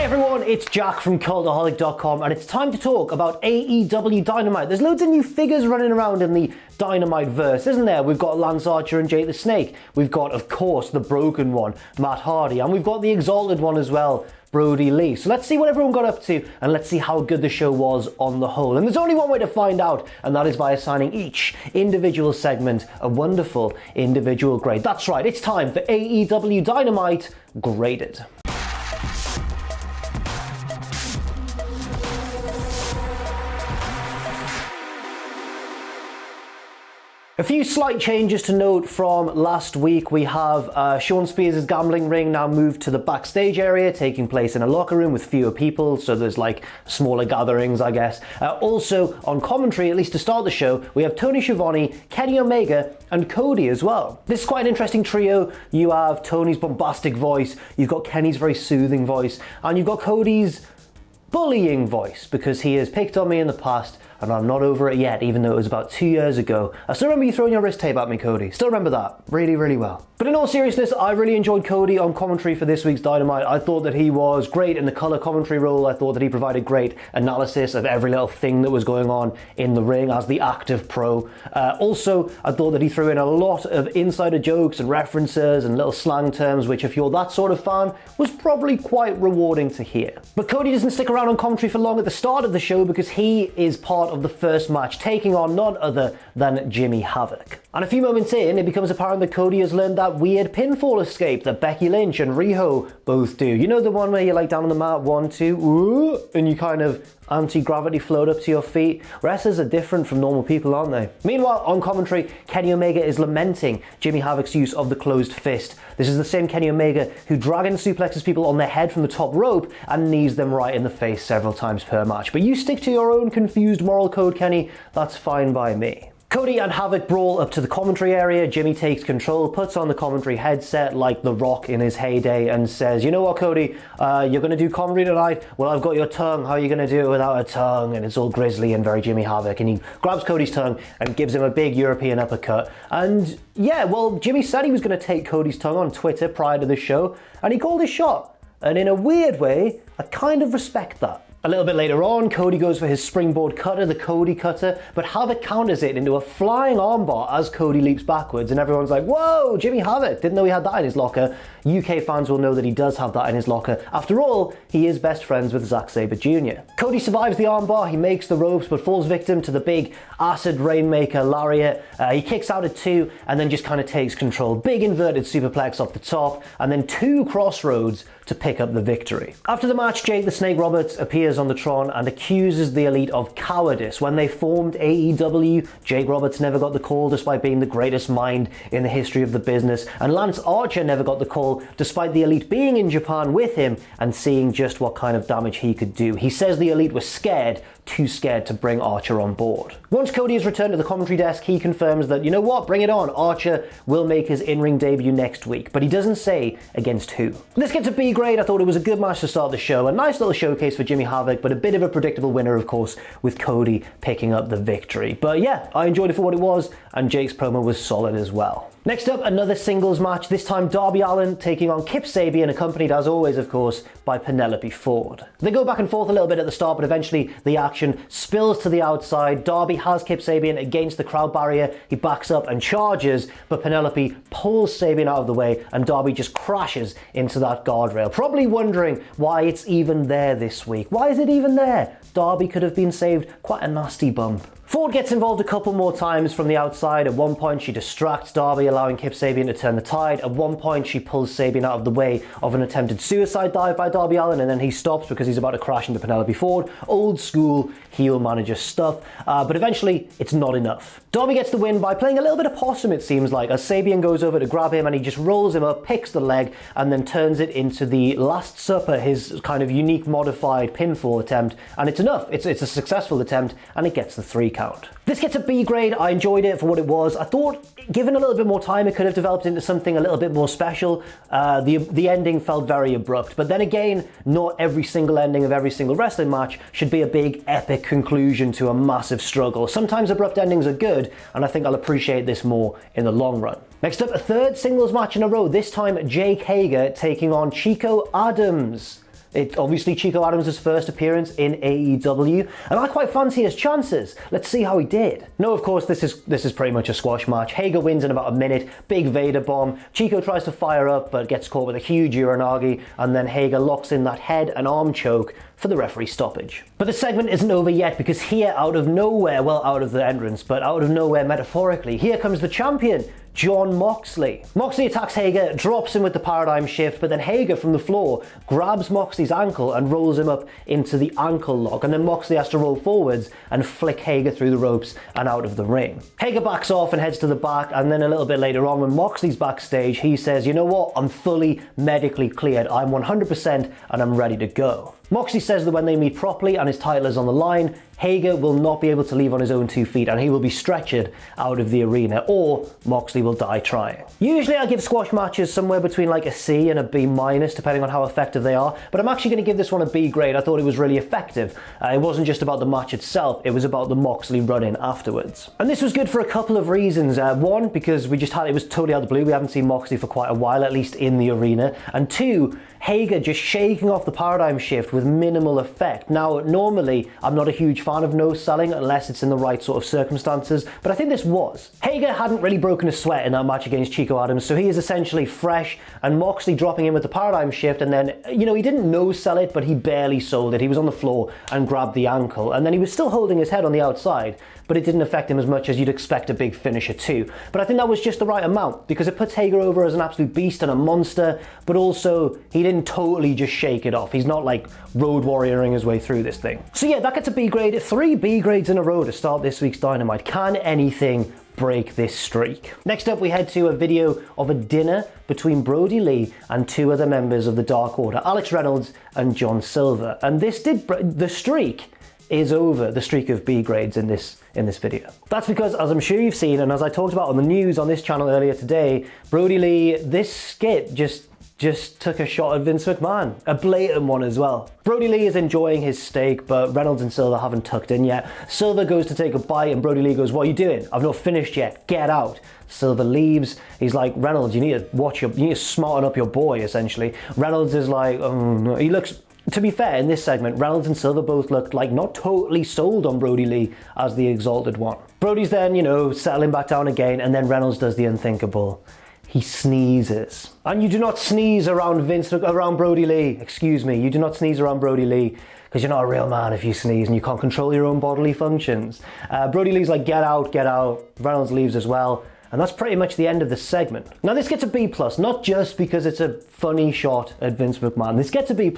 everyone, it's Jack from Cultaholic.com and it's time to talk about AEW Dynamite. There's loads of new figures running around in the Dynamite verse, isn't there? We've got Lance Archer and Jake the Snake. We've got, of course, the broken one, Matt Hardy, and we've got the exalted one as well, Brodie Lee. So let's see what everyone got up to and let's see how good the show was on the whole. And there's only one way to find out, and that is by assigning each individual segment a wonderful individual grade. That's right, it's time for AEW Dynamite Graded. A few slight changes to note from last week. We have Sean Spears' gambling ring now moved to the backstage area, taking place in a locker room with fewer people, so there's like smaller gatherings, I guess. Also on commentary, at least to start the show, we have Tony Schiavone, Kenny Omega, and Cody as well. This is quite an interesting trio. You have Tony's bombastic voice, you've got Kenny's very soothing voice, and you've got Cody's bullying voice, because he has picked on me in the past and I'm not over it yet, even though it was about 2 years ago. I still remember you throwing your wrist tape at me, Cody. Still remember that really, really well. But in all seriousness, I really enjoyed Cody on commentary for this week's Dynamite. I thought that he was great in the color commentary role. I thought that he provided great analysis of every little thing that was going on in the ring as the active pro. Also, I thought that he threw in a lot of insider jokes and references and little slang terms, which if you're that sort of fan, was probably quite rewarding to hear. But Cody doesn't stick around on commentary for long at the start of the show because he is part of the first match, taking on none other than Jimmy Havoc. And a few moments in, it becomes apparent that Cody has learned that weird pinfall escape that Becky Lynch and Riho both do. You know, the one where you're like down on the mat, 1, 2, ooh, and you kind of anti-gravity float up to your feet. Wrestlers are different from normal people, aren't they? Meanwhile, on commentary, Kenny Omega is lamenting Jimmy Havoc's use of the closed fist. This is the same Kenny Omega who dragon suplexes people on their head from the top rope and knees them right in the face several times per match. But you stick to your own confused moral code, Kenny. That's fine by me. Cody and Havoc brawl up to the commentary area. Jimmy takes control, puts on the commentary headset like The Rock in his heyday and says, you know what, Cody, you're going to do comedy tonight? Well, I've got your tongue. How are you going to do it without a tongue? And it's all grisly and very Jimmy Havoc. And he grabs Cody's tongue and gives him a big European uppercut. And yeah, well, Jimmy said he was going to take Cody's tongue on Twitter prior to the show, and he called his shot. And in a weird way, I kind of respect that. A little bit later on, Cody goes for his springboard cutter, the Cody cutter, but Havoc counters it into a flying armbar as Cody leaps backwards, and everyone's like, whoa, Jimmy Havoc, didn't know he had that in his locker. UK fans will know that he does have that in his locker. After all, he is best friends with Zack Sabre Jr. Cody survives the armbar, he makes the ropes, but falls victim to the big acid rainmaker lariat. He kicks out at 2, and then just kind of takes control. Big inverted superplex off the top, and then 2 crossroads to pick up the victory. After the match, Jake the Snake Roberts appears on the Tron and accuses the Elite of cowardice. When they formed AEW, Jake Roberts never got the call despite being the greatest mind in the history of the business, and Lance Archer never got the call despite the Elite being in Japan with him and seeing just what kind of damage he could do. He says the Elite were scared, too scared to bring Archer on board. Once Cody has returned to the commentary desk, he confirms that, you know what, bring it on, Archer will make his in-ring debut next week, but he doesn't say against who. This gets a B grade. I thought it was a good match to start the show, a nice little showcase for Jimmy Havoc, but a bit of a predictable winner, of course, with Cody picking up the victory. But yeah, I enjoyed it for what it was, and Jake's promo was solid as well. Next up, another singles match, this time Darby Allin taking on Kip Sabian, accompanied as always, of course, by Penelope Ford. They go back and forth a little bit at the start, but eventually the action spills to the outside. Darby has Kip Sabian against the crowd barrier. He backs up and charges, but Penelope pulls Sabian out of the way and Darby just crashes into that guardrail. Probably wondering why it's even there this week. Why is it even there? Darby could have been saved quite a nasty bump. Ford gets involved a couple more times from the outside. At one point she distracts Darby, allowing Kip Sabian to turn the tide. At one point she pulls Sabian out of the way of an attempted suicide dive by Darby Allin, and then he stops because he's about to crash into Penelope Ford. Old school heel manager stuff, but eventually it's not enough. Darby gets the win by playing a little bit of possum, it seems like, as Sabian goes over to grab him and he just rolls him up, picks the leg, and then turns it into the Last Supper, his kind of unique modified pinfall attempt, and it's enough. It's a successful attempt, and it gets the 3 count. This gets a B grade. I enjoyed it for what it was. I thought, given a little bit more time, it could have developed into something a little bit more special. The ending felt very abrupt, but then again, not every single ending of every single wrestling match should be a big epic conclusion to a massive struggle. Sometimes abrupt endings are good, and I think I'll appreciate this more in the long run. Next up, a third singles match in a row, this time Jake Hager taking on Chico Adams. It's obviously Chico Adams' first appearance in AEW, and I quite fancy his chances. Let's see how he did. No, of course, this is pretty much a squash match. Hager wins in about a minute, big Vader bomb. Chico tries to fire up, but gets caught with a huge Uranagi, and then Hager locks in that head and arm choke for the referee stoppage. But the segment isn't over yet, because here, out of nowhere, well, out of the entrance, but out of nowhere metaphorically, here comes the champion, Jon Moxley. Moxley attacks Hager, drops him with the paradigm shift, but then Hager from the floor grabs Moxley's ankle and rolls him up into the ankle lock, and then Moxley has to roll forwards and flick Hager through the ropes and out of the ring. Hager backs off and heads to the back, and then a little bit later on, when Moxley's backstage, he says, you know what, I'm fully medically cleared, I'm 100% and I'm ready to go. Moxley says that when they meet properly and his title is on the line, Hager will not be able to leave on his own 2 feet and he will be stretchered out of the arena, or Moxley will die trying. Usually I give squash matches somewhere between like a C and a B minus, depending on how effective they are, but I'm actually going to give this one a B grade. I thought it was really effective. It wasn't just about the match itself, it was about the Moxley run-in afterwards. And this was good for a couple of reasons. One, because it was totally out of the blue. We haven't seen Moxley for quite a while, at least in the arena. And two, Hager just shaking off the paradigm shift with minimal effect. Now, normally, I'm not a huge fan of no selling unless it's in the right sort of circumstances, but I think this was. Hager hadn't really broken a sweat in that match against Chico Adams, so he is essentially fresh, and Moxley dropping him with the paradigm shift, and then, you know, he didn't no sell it, but he barely sold it. He was on the floor and grabbed the ankle, and then he was still holding his head on the outside, but it didn't affect him as much as you'd expect a big finisher to. But I think that was just the right amount, because it puts Hager over as an absolute beast and a monster, but also he didn't totally just shake it off. He's not like road warrioring his way through this thing. So yeah, that gets a B grade. 3 B grades in a row to start this week's Dynamite. Can anything break this streak? Next up, we head to a video of a dinner between Brodie Lee and 2 other members of the Dark Order, Alex Reynolds and John Silver. And this the streak is over, the streak of B grades in this video. That's because, as I'm sure you've seen, and as I talked about on the news on this channel earlier today, Brodie Lee, this skit just took a shot at Vince McMahon, a blatant one as well. Brodie Lee is enjoying his steak, but Reynolds and Silver haven't tucked in yet. Silver goes to take a bite and Brodie Lee goes, "What are you doing? I've not finished yet, get out." Silver leaves. He's like, "Reynolds, you need to smarten up your boy," essentially. Reynolds is like, "Oh no." He looks, to be fair, in this segment, Reynolds and Silver both looked like not totally sold on Brodie Lee as the exalted one. Brodie's then, you know, settling back down again, and then Reynolds does the unthinkable. He sneezes. And you do not sneeze around Brodie Lee. Excuse me, you do not sneeze around Brodie Lee, because you're not a real man if you sneeze and you can't control your own bodily functions. Brodie Lee's like, get out, get out. Reynolds leaves as well. And that's pretty much the end of the segment. Now this gets a B+, not just because it's a funny shot at Vince McMahon. This gets a B+,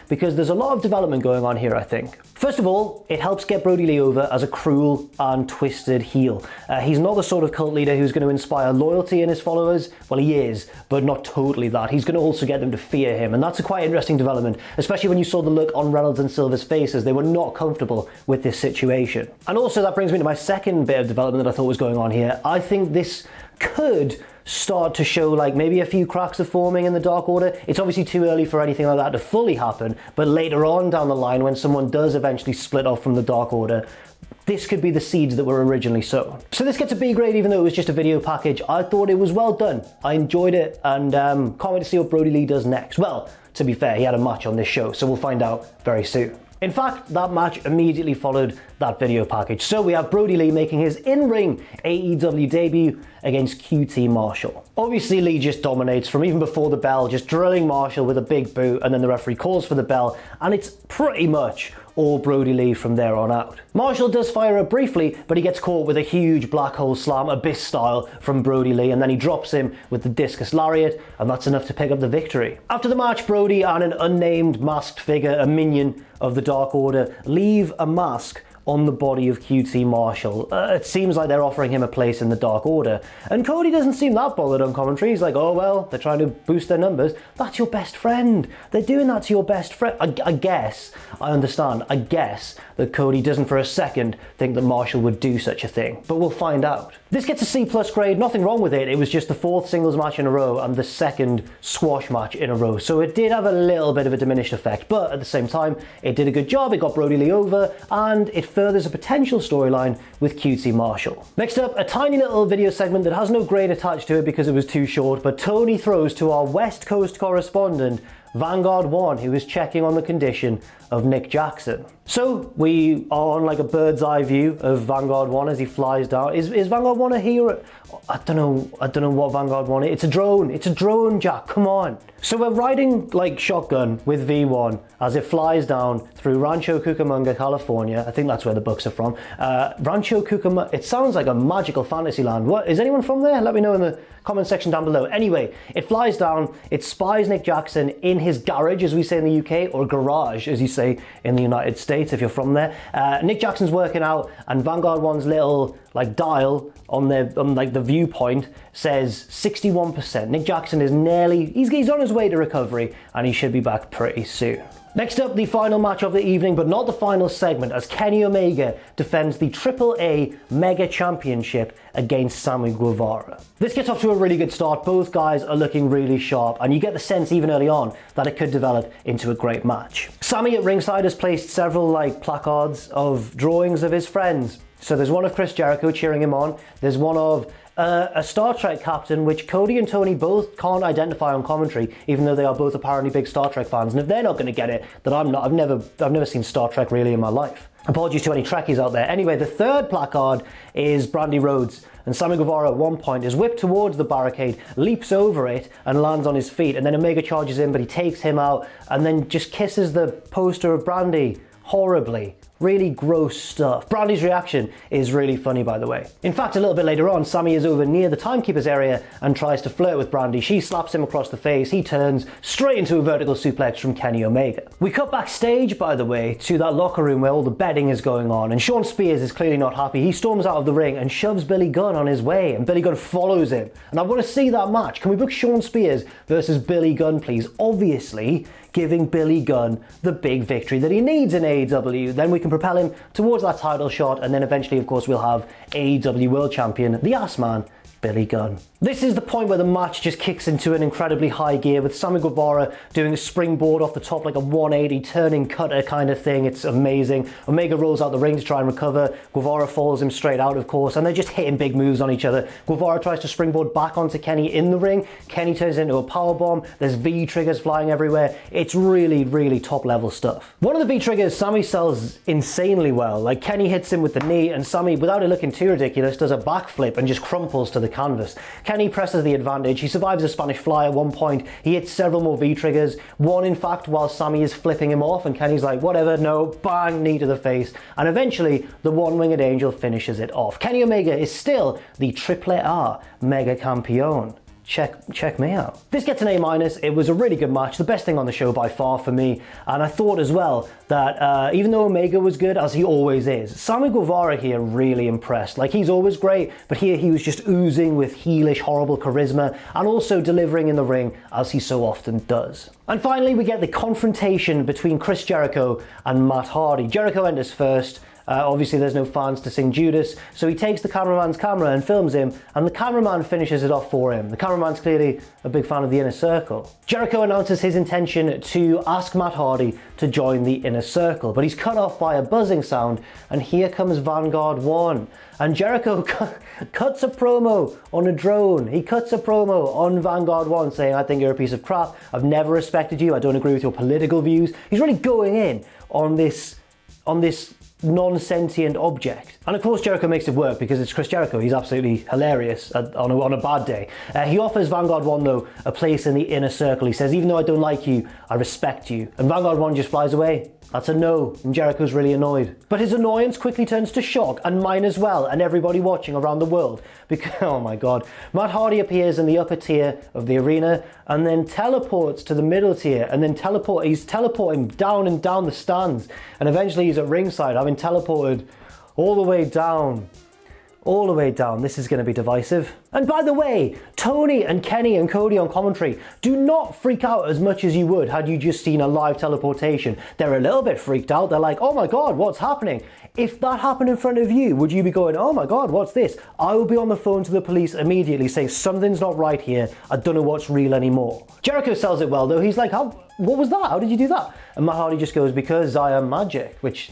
because there's a lot of development going on here, I think. First of all, it helps get Brodie Lee over as a cruel and twisted heel. He's not the sort of cult leader who's going to inspire loyalty in his followers. Well, he is, but not totally that. He's going to also get them to fear him, and that's a quite interesting development, especially when you saw the look on Reynolds and Silver's faces. They were not comfortable with this situation. And also that brings me to my second bit of development that I thought was going on here. I think this could start to show like maybe a few cracks are forming in the Dark Order. It's obviously too early for anything like that to fully happen, but later on down the line, when someone does eventually split off from the Dark Order, this could be the seeds that were originally sown. So this gets a B grade, even though it was just a video package. I thought it was well done. I enjoyed it, and can't wait to see what Brodie Lee does next. Well, to be fair, he had a match on this show, so we'll find out very soon. In fact, that match immediately followed that video package. So we have Brodie Lee making his in-ring AEW debut against QT Marshall. Obviously, Lee just dominates from even before the bell, just drilling Marshall with a big boot, and then the referee calls for the bell, and it's pretty much all Brodie Lee from there on out. Marshall does fire up briefly, but he gets caught with a huge black hole slam, Abyss style, from Brodie Lee, and then he drops him with the discus lariat, and that's enough to pick up the victory. After the match, Brodie and an unnamed masked figure, a minion of the Dark Order, leave a mask on the body of QT Marshall. It seems like they're offering him a place in the Dark Order. And Cody doesn't seem that bothered on commentary. He's like, oh well, they're trying to boost their numbers. That's your best friend. They're doing that to your best friend. I guess that Cody doesn't for a second think that Marshall would do such a thing. But we'll find out. This gets a C+ grade, nothing wrong with it. It was just the 4th singles match in a row and the 2nd squash match in a row. So it did have a little bit of a diminished effect, but at the same time, it did a good job. It got Brodie Lee over, and it furthers a potential storyline with QT Marshall. Next up, a tiny little video segment that has no grade attached to it because it was too short, but Tony throws to our West Coast correspondent, Vanguard 1, who is checking on the condition of Nick Jackson. So we are on like a bird's eye view of Vanguard 1 as he flies down. Is Vanguard 1 a hero? I don't know what Vanguard 1 is. It's a drone, Jack, come on. So we're riding like shotgun with V1 as it flies down through Rancho Cucamonga, California. I think that's where the books are from. Rancho Cucamonga, it sounds like a magical fantasy land. What, is anyone from there? Let me know in the comment section down below. Anyway, it flies down, it spies Nick Jackson in his garage, as we say in the UK, or garage, as you say in the United States if you're from there. Nick Jackson's working out, and Vanguard 1's little like dial on the viewpoint says 61%. Nick Jackson is nearly, he's on his way to recovery, and he should be back pretty soon. Next up, the final match of the evening, but not the final segment, as Kenny Omega defends the AAA Mega Championship against Sammy Guevara. This gets off to a really good start. Both guys are looking really sharp, and you get the sense even early on that it could develop into a great match. Sammy at ringside has placed several like placards of drawings of his friends. So there's one of Chris Jericho cheering him on. There's one of a Star Trek captain, which Cody and Tony both can't identify on commentary, even though they are both apparently big Star Trek fans. And if they're not going to get it, then I'm not. I've never seen Star Trek really in my life. Apologies to any Trekkies out there. Anyway, the third placard is Brandy Rhodes, and Sammy Guevara at one point is whipped towards the barricade, leaps over it, and lands on his feet. And then Omega charges in, but he takes him out, and then just kisses the poster of Brandy horribly. Really gross stuff. Brandy's reaction is really funny, by the way. In fact, a little bit later on, Sammy is over near the timekeeper's area and tries to flirt with Brandy. She slaps him across the face. He turns straight into a vertical suplex from Kenny Omega. We cut backstage, by the way, to that locker room where all the betting is going on, and Shawn Spears is clearly not happy. He storms out of the ring and shoves Billy Gunn on his way, and Billy Gunn follows him. And I want to see that match. Can we book Shawn Spears versus Billy Gunn, please? Obviously, giving Billy Gunn the big victory that he needs in AEW. Then we can propel him towards that title shot, and then eventually, of course, we'll have AEW World Champion, the Ass Man, Billy Gunn. This is the point where the match just kicks into an incredibly high gear, with Sammy Guevara doing a springboard off the top like a 180 turning cutter kind of thing. It's amazing. Omega rolls out the ring to try and recover. Guevara follows him straight out, of course, and they're just hitting big moves on each other. Guevara tries to springboard back onto Kenny in the ring. Kenny turns into a powerbomb. There's V triggers flying everywhere. It's really, really top level stuff. One of the V triggers Sammy sells insanely well. Like, Kenny hits him with the knee, and Sammy, without it looking too ridiculous, does a backflip and just crumples to the canvas. Kenny presses the advantage. He survives a Spanish fly at one point. He hits several more V-triggers. One, in fact, while Sammy is flipping him off, and Kenny's like, whatever, no, bang, knee to the face. And eventually, the one-winged angel finishes it off. Kenny Omega is still the AAA Mega Campeon. Check me out. This gets an A-. It was a really good match, the best thing on the show by far for me. And I thought as well that even though Omega was good, as he always is, Sammy Guevara here really impressed. Like, he's always great, but here he was just oozing with heelish, horrible charisma, and also delivering in the ring, as he so often does. And finally, we get the confrontation between Chris Jericho and Matt Hardy. Jericho enters first. Obviously there's no fans to sing Judas, so he takes the cameraman's camera and films him, and the cameraman finishes it off for him. The cameraman's clearly a big fan of the Inner Circle. Jericho announces his intention to ask Matt Hardy to join the Inner Circle, but he's cut off by a buzzing sound, and here comes Vanguard 1. And Jericho cuts a promo on a drone. He cuts a promo on Vanguard 1 saying, I think you're a piece of crap, I've never respected you, I don't agree with your political views. He's really going in on this non-sentient object. And of course Jericho makes it work because it's Chris Jericho. He's absolutely hilarious on a bad day. He offers Vanguard 1 though a place in the Inner Circle. He says, even though I don't like you, I respect you. And Vanguard 1 just flies away. That's a no, and Jericho's really annoyed. But his annoyance quickly turns to shock, and mine as well, and everybody watching around the world. Because, oh my god, Matt Hardy appears in the upper tier of the arena, and then teleports to the middle tier, and then he's teleporting down and down the stands, and eventually he's at ringside, having teleported all the way down. All the way down. This is going to be divisive. And by the way, Tony and Kenny and Cody on commentary do not freak out as much as you would had you just seen a live teleportation. They're a little bit freaked out. They're like, oh my god, what's happening? If that happened in front of you, would you be going, oh my god, what's this? I will be on the phone to the police immediately saying something's not right here. I don't know what's real anymore. Jericho sells it well though. He's like, what was that? How did you do that? And Matt Hardy just goes, because I am magic, which,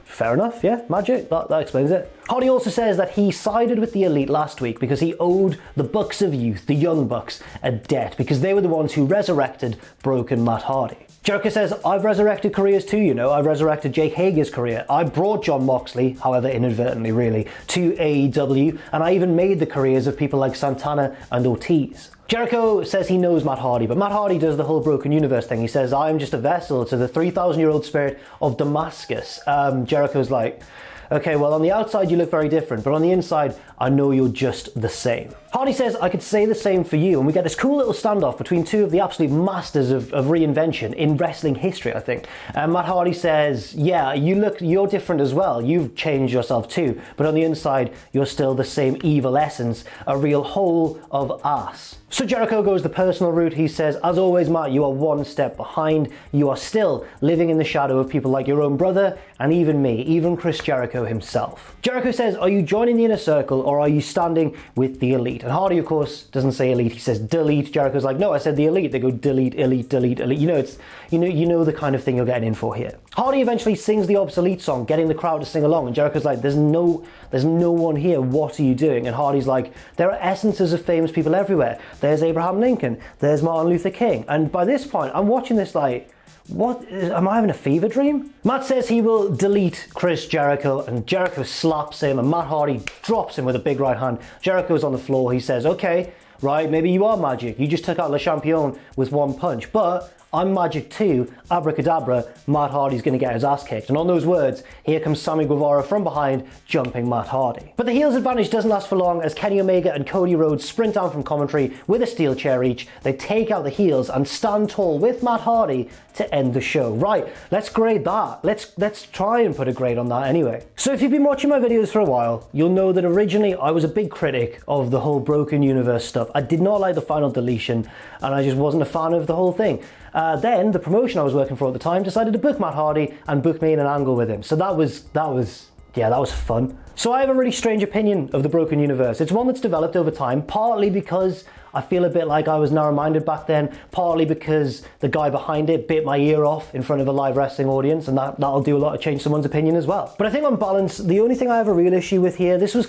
fair enough, yeah, magic, that explains it. Hardy also says that he sided with the Elite last week because he owed the Bucks of Youth, the Young Bucks, a debt because they were the ones who resurrected broken Matt Hardy. Jericho says, I've resurrected careers too, you know. I've resurrected Jake Hager's career. I brought Jon Moxley, however inadvertently really, to AEW, and I even made the careers of people like Santana and Ortiz. Jericho says he knows Matt Hardy, but Matt Hardy does the whole broken universe thing. He says, I am just a vessel to the 3,000-year-old spirit of Damascus. Jericho's like, okay, well, on the outside you look very different, but on the inside, I know you're just the same. Hardy says, I could say the same for you, and we get this cool little standoff between two of the absolute masters of reinvention in wrestling history, I think. Matt Hardy says, yeah, you're different as well. You've changed yourself too, but on the inside, you're still the same evil essence, a real whole of ass. So Jericho goes the personal route. He says, as always, Matt, you are one step behind. You are still living in the shadow of people like your own brother and even me, even Chris Jericho himself. Jericho says, are you joining the inner circle or are you standing with the Elite? And Hardy, of course, doesn't say Elite. He says delete. Jericho's like, no, I said the Elite. They go delete, elite, delete, elite. You know, you know the kind of thing you're getting in for here. Hardy eventually sings the obsolete song, getting the crowd to sing along, and Jericho's like, there's no one here. What are you doing? And Hardy's like, there are essences of famous people everywhere. There's Abraham Lincoln. There's Martin Luther King. And by this point, I'm watching this like, what? Am I having a fever dream? Matt says he will delete Chris Jericho, and Jericho slaps him, and Matt Hardy drops him with a big right hand. Jericho's on the floor. He says, okay, right, maybe you are magic. You just took out Le Champion with one punch, but I'm magic too. Abracadabra, Matt Hardy's going to get his ass kicked. And on those words, here comes Sammy Guevara from behind, jumping Matt Hardy. But the heels' advantage doesn't last for long as Kenny Omega and Cody Rhodes sprint down from commentary with a steel chair each. They take out the heels and stand tall with Matt Hardy to end the show. Right, let's grade that. Let's try and put a grade on that anyway. So if you've been watching my videos for a while, you'll know that originally I was a big critic of the whole broken universe stuff. I did not like the final deletion, and I just wasn't a fan of the whole thing. Then the promotion I was working for at the time decided to book Matt Hardy and book me in an angle with him. So that was fun. So I have a really strange opinion of the broken universe. It's one that's developed over time, partly because I feel a bit like I was narrow-minded back then, partly because the guy behind it bit my ear off in front of a live wrestling audience, and that'll do a lot to change someone's opinion as well. But I think on balance, the only thing I have a real issue with here, this was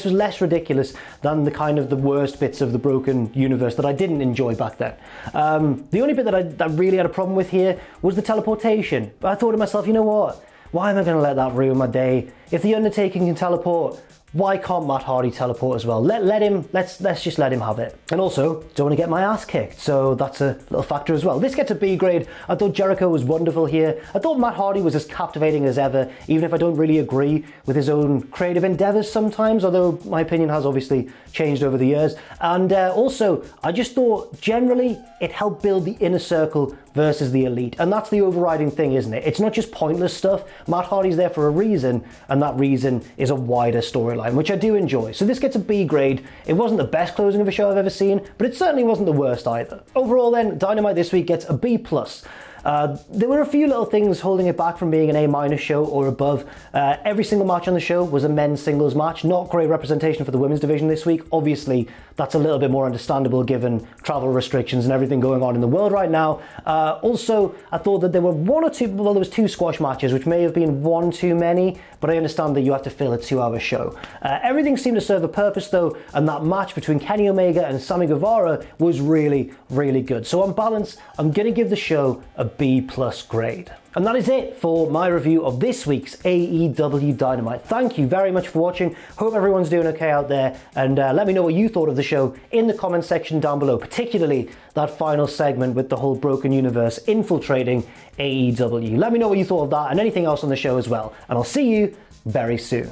less ridiculous than the worst bits of the broken universe that I didn't enjoy back then. The only bit that I really had a problem with here was the teleportation. But I thought to myself, you know what? Why am I going to let that ruin my day? If The Undertaker can teleport, why can't Matt Hardy teleport as well? Let's just let him have it. And also, don't want to get my ass kicked, so that's a little factor as well. This gets a B grade. I thought Jericho was wonderful here. I thought Matt Hardy was as captivating as ever, even if I don't really agree with his own creative endeavors sometimes, although my opinion has obviously changed over the years. And also, I just thought generally it helped build the inner circle versus the Elite. And that's the overriding thing, isn't it? It's not just pointless stuff. Matt Hardy's there for a reason, and that reason is a wider storyline, which I do enjoy. So this gets a B grade. It wasn't the best closing of a show I've ever seen, but it certainly wasn't the worst either. Overall then, Dynamite this week gets a B+. There were a few little things holding it back from being an A- show or above. Every single match on the show was a men's singles match. Not great representation for the women's division this week. Obviously, that's a little bit more understandable given travel restrictions and everything going on in the world right now. Also, I thought that there were there was 2 squash matches, which may have been one too many, but I understand that you have to fill a 2-hour show. Everything seemed to serve a purpose though, and that match between Kenny Omega and Sammy Guevara was really, really good. So on balance, I'm gonna give the show a B+ grade. And that is it for my review of this week's AEW Dynamite. Thank you very much for watching. Hope everyone's doing okay out there, and let me know what you thought of the show in the comment section down below, particularly that final segment with the whole broken universe infiltrating AEW. Let me know what you thought of that and anything else on the show as well, and I'll see you very soon.